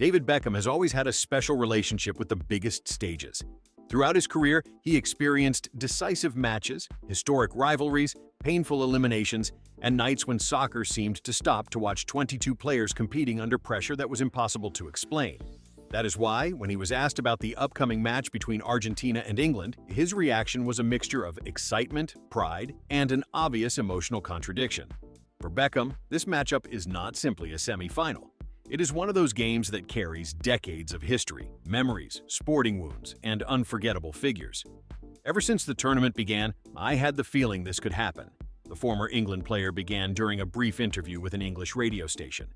David Beckham has always had a special relationship with the biggest stages. Throughout his career, he experienced decisive matches, historic rivalries, painful eliminations, and nights when soccer seemed to stop to watch 22 players competing under pressure that was impossible to explain. That is why, when he was asked about the upcoming match between Argentina and England, his reaction was a mixture of excitement, pride, and an obvious emotional contradiction. For Beckham, this matchup is not simply a semi-final. It is one of those games that carries decades of history, memories, sporting wounds, and unforgettable figures. Ever since the tournament began, I had the feeling this could happen, the former England player began during a brief interview with an English radio station.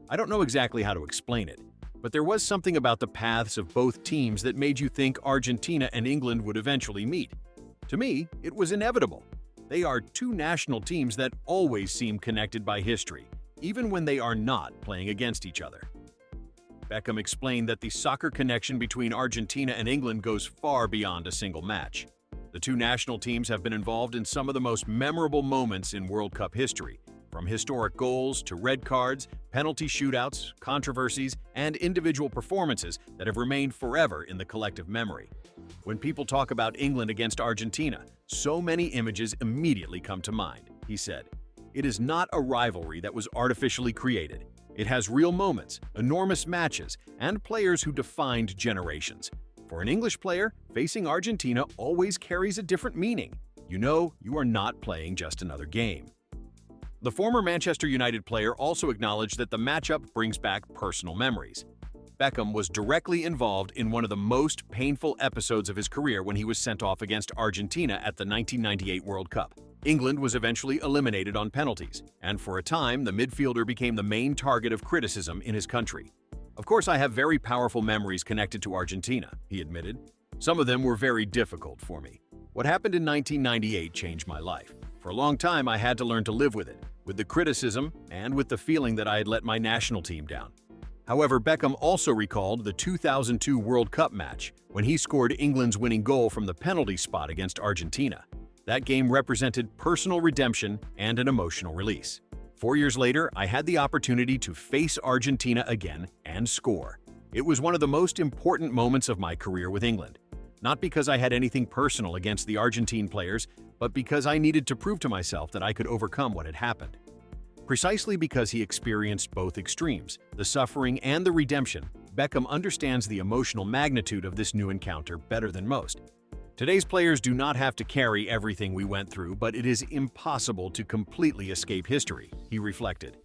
I don't know exactly how to explain it, but there was something about the paths of both teams that made you think Argentina and England would eventually meet. To me, it was inevitable. They are two national teams that always seem connected by history, even when they are not playing against each other. Beckham explained that the soccer connection between Argentina and England goes far beyond a single match. The two national teams have been involved in some of the most memorable moments in World Cup history, from historic goals to red cards, penalty shootouts, controversies, and individual performances that have remained forever in the collective memory. When people talk about England against Argentina, so many images immediately come to mind, he said. It is not a rivalry that was artificially created. It has real moments, enormous matches, and players who defined generations. For an English player, facing Argentina always carries a different meaning. You know you are not playing just another game. The former Manchester United player also acknowledged that the matchup brings back personal memories. Beckham was directly involved in one of the most painful episodes of his career when he was sent off against Argentina at the 1998 World Cup. England was eventually eliminated on penalties, and for a time the midfielder became the main target of criticism in his country. Of course, I have very powerful memories connected to Argentina, he admitted. Some of them were very difficult for me. What happened in 1998 changed my life. For a long time, I had to learn to live with it, with the criticism and with the feeling that I had let my national team down. However, Beckham also recalled the 2002 World Cup match when he scored England's winning goal from the penalty spot against Argentina. That game represented personal redemption and an emotional release. 4 years later, I had the opportunity to face Argentina again and score. It was one of the most important moments of my career with England. Not because I had anything personal against the Argentine players, but because I needed to prove to myself that I could overcome what had happened. Precisely because he experienced both extremes, the suffering and the redemption, Beckham understands the emotional magnitude of this new encounter better than most. Today's players do not have to carry everything we went through, but it is impossible to completely escape history, he reflected.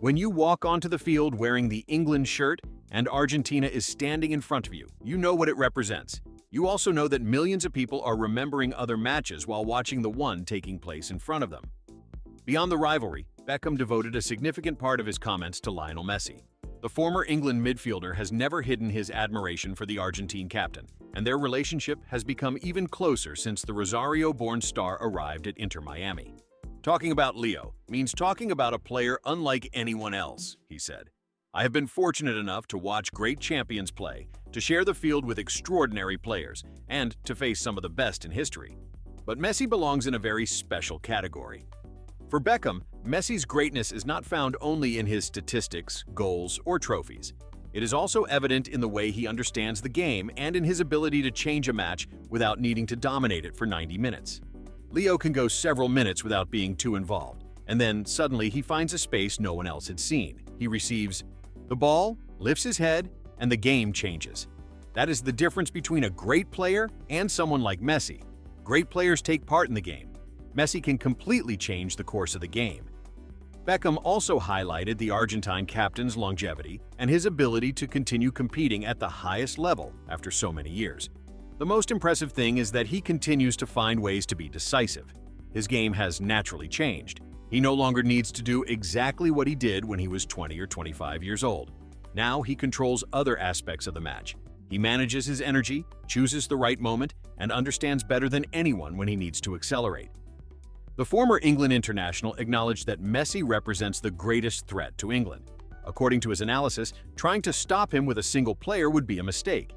When you walk onto the field wearing the England shirt and Argentina is standing in front of you, you know what it represents. You also know that millions of people are remembering other matches while watching the one taking place in front of them. Beyond the rivalry, Beckham devoted a significant part of his comments to Lionel Messi. The former England midfielder has never hidden his admiration for the Argentine captain, and their relationship has become even closer since the Rosario-born star arrived at Inter Miami. Talking about Leo means talking about a player unlike anyone else, he said. I have been fortunate enough to watch great champions play, to share the field with extraordinary players, and to face some of the best in history. But Messi belongs in a very special category. For Beckham, Messi's greatness is not found only in his statistics, goals, or trophies. It is also evident in the way he understands the game and in his ability to change a match without needing to dominate it for 90 minutes. Leo can go several minutes without being too involved, and then suddenly he finds a space no one else had seen. He receives the ball, lifts his head, and the game changes. That is the difference between a great player and someone like Messi. Great players take part in the game. Messi can completely change the course of the game. Beckham also highlighted the Argentine captain's longevity and his ability to continue competing at the highest level after so many years. The most impressive thing is that he continues to find ways to be decisive. His game has naturally changed. He no longer needs to do exactly what he did when he was 20 or 25 years old. Now he controls other aspects of the match. He manages his energy, chooses the right moment, and understands better than anyone when he needs to accelerate. The former England international acknowledged that Messi represents the greatest threat to England. According to his analysis, trying to stop him with a single player would be a mistake.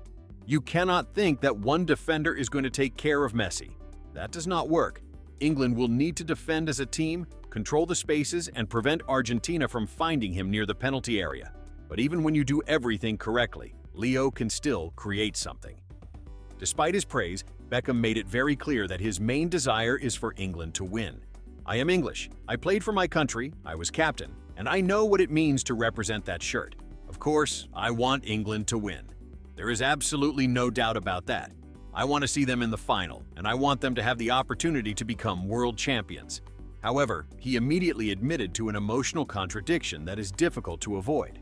You cannot think that one defender is going to take care of Messi. That does not work. England will need to defend as a team, control the spaces, and prevent Argentina from finding him near the penalty area. But even when you do everything correctly, Leo can still create something. Despite his praise, Beckham made it very clear that his main desire is for England to win. "I am English. I played for my country, I was captain, and I know what it means to represent that shirt. Of course, I want England to win. There is absolutely no doubt about that. I want to see them in the final, and I want them to have the opportunity to become world champions." However, he immediately admitted to an emotional contradiction that is difficult to avoid.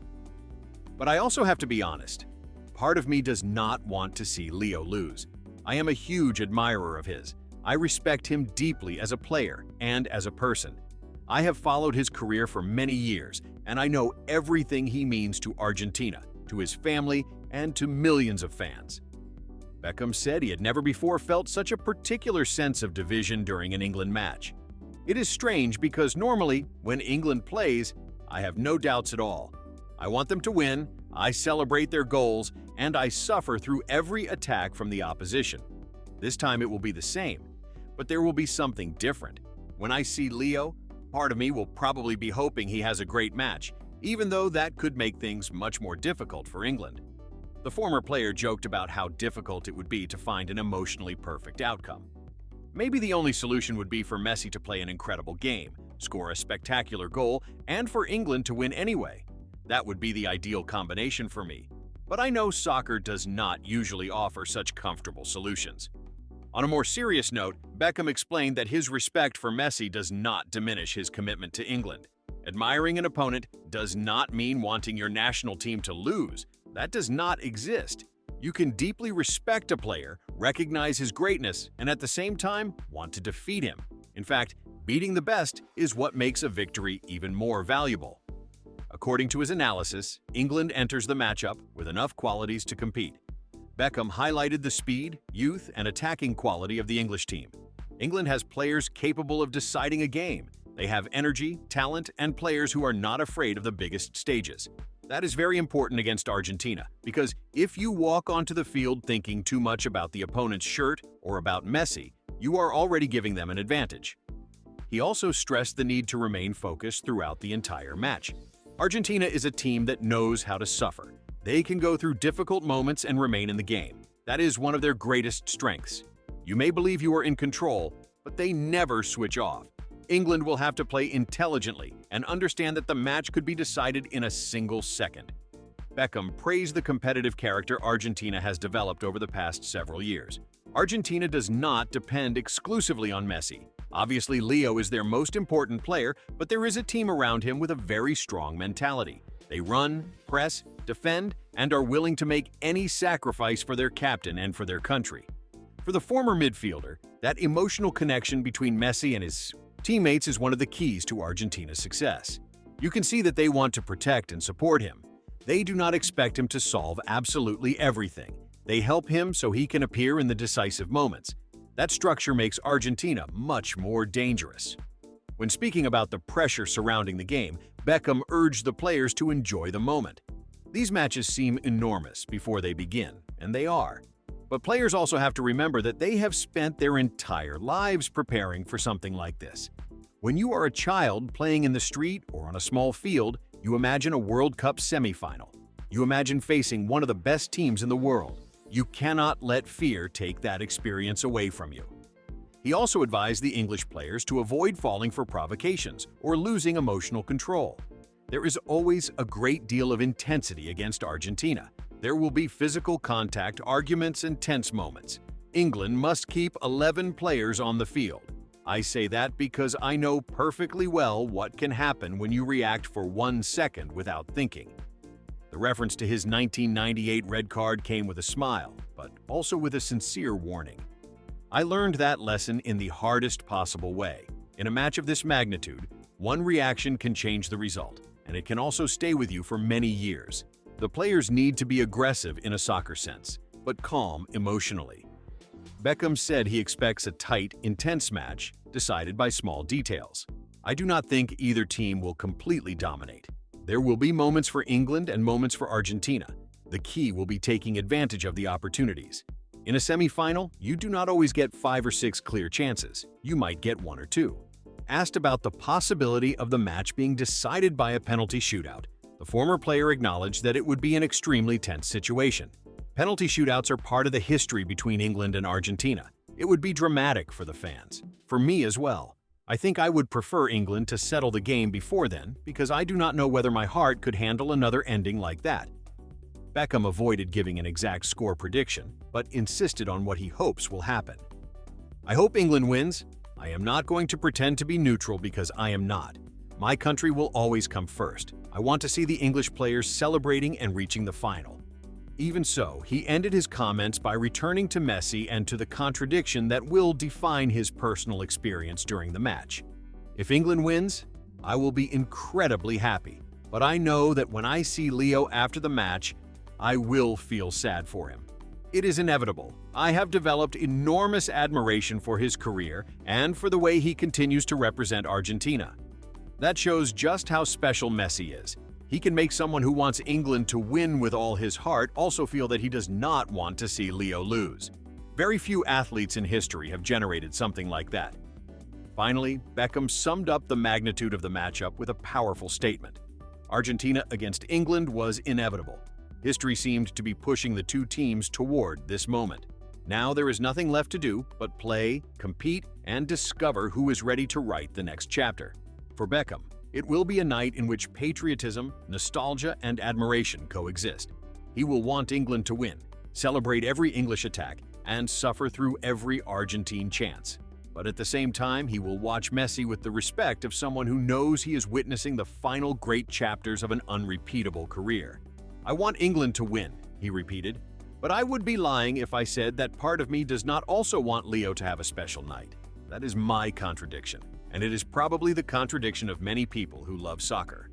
"But I also have to be honest. Part of me does not want to see Leo lose. I am a huge admirer of his. I respect him deeply as a player and as a person. I have followed his career for many years, and I know everything he means to Argentina, to his family, and to millions of fans." Beckham said he had never before felt such a particular sense of division during an England match. "It is strange because normally, when England plays, I have no doubts at all. I want them to win, I celebrate their goals, and I suffer through every attack from the opposition. This time it will be the same, but there will be something different. When I see Leo, part of me will probably be hoping he has a great match, even though that could make things much more difficult for England." The former player joked about how difficult it would be to find an emotionally perfect outcome. "Maybe the only solution would be for Messi to play an incredible game, score a spectacular goal, and for England to win anyway. That would be the ideal combination for me. But I know soccer does not usually offer such comfortable solutions." On a more serious note, Beckham explained that his respect for Messi does not diminish his commitment to England. "Admiring an opponent does not mean wanting your national team to lose. That does not exist. You can deeply respect a player, recognize his greatness, and at the same time, want to defeat him. In fact, beating the best is what makes a victory even more valuable." According to his analysis, England enters the matchup with enough qualities to compete. Beckham highlighted the speed, youth, and attacking quality of the English team. England has players capable of deciding a game. They have energy, talent, and players who are not afraid of the biggest stages. That is very important against Argentina, because if you walk onto the field thinking too much about the opponent's shirt or about Messi, you are already giving them an advantage. He also stressed the need to remain focused throughout the entire match. Argentina is a team that knows how to suffer. They can go through difficult moments and remain in the game. That is one of their greatest strengths. You may believe you are in control, but they never switch off. England will have to play intelligently and understand that the match could be decided in a single second. Beckham praised the competitive character Argentina has developed over the past several years. Argentina does not depend exclusively on Messi. Obviously, Leo is their most important player, but there is a team around him with a very strong mentality. They run, press, defend, and are willing to make any sacrifice for their captain and for their country. For the former midfielder, that emotional connection between Messi and his teammates is one of the keys to Argentina's success. You can see that they want to protect and support him. They do not expect him to solve absolutely everything. They help him so he can appear in the decisive moments. That structure makes Argentina much more dangerous. When speaking about the pressure surrounding the game, Beckham urged the players to enjoy the moment. These matches seem enormous before they begin, and they are. But players also have to remember that they have spent their entire lives preparing for something like this. When you are a child playing in the street or on a small field, you imagine a World Cup semifinal. You imagine facing one of the best teams in the world. You cannot let fear take that experience away from you. He also advised the English players to avoid falling for provocations or losing emotional control. There is always a great deal of intensity against Argentina. There will be physical contact, arguments, and tense moments. England must keep 11 players on the field. I say that because I know perfectly well what can happen when you react for 1 second without thinking. The reference to his 1998 red card came with a smile, but also with a sincere warning. I learned that lesson in the hardest possible way. In a match of this magnitude, one reaction can change the result, and it can also stay with you for many years. The players need to be aggressive in a soccer sense, but calm emotionally. Beckham said he expects a tight, intense match decided by small details. I do not think either team will completely dominate. There will be moments for England and moments for Argentina. The key will be taking advantage of the opportunities. In a semi-final, you do not always get 5 or 6 clear chances. You might get 1 or 2. Asked about the possibility of the match being decided by a penalty shootout, The former player acknowledged that it would be an extremely tense situation. Penalty shootouts are part of the history between England and Argentina. It would be dramatic for the fans. For me as well. I think I would prefer England to settle the game before then, because I do not know whether my heart could handle another ending like that. Beckham avoided giving an exact score prediction, but insisted on what he hopes will happen. I hope England wins. I am not going to pretend to be neutral because I am not. My country will always come first. I want to see the English players celebrating and reaching the final. Even so, he ended his comments by returning to Messi and to the contradiction that will define his personal experience during the match. If England wins, I will be incredibly happy, but I know that when I see Leo after the match, I will feel sad for him. It is inevitable. I have developed enormous admiration for his career and for the way he continues to represent Argentina. That shows just how special Messi is. He can make someone who wants England to win with all his heart also feel that he does not want to see Leo lose. Very few athletes in history have generated something like that. Finally, Beckham summed up the magnitude of the matchup with a powerful statement. Argentina against England was inevitable. History seemed to be pushing the two teams toward this moment. Now there is nothing left to do but play, compete, and discover who is ready to write the next chapter. For Beckham, it will be a night in which patriotism, nostalgia, and admiration coexist. He will want England to win, celebrate every English attack, and suffer through every Argentine chance. But at the same time, he will watch Messi with the respect of someone who knows he is witnessing the final great chapters of an unrepeatable career. I want England to win, he repeated, but I would be lying if I said that part of me does not also want Leo to have a special night. That is my contradiction. And it is probably the contradiction of many people who love soccer.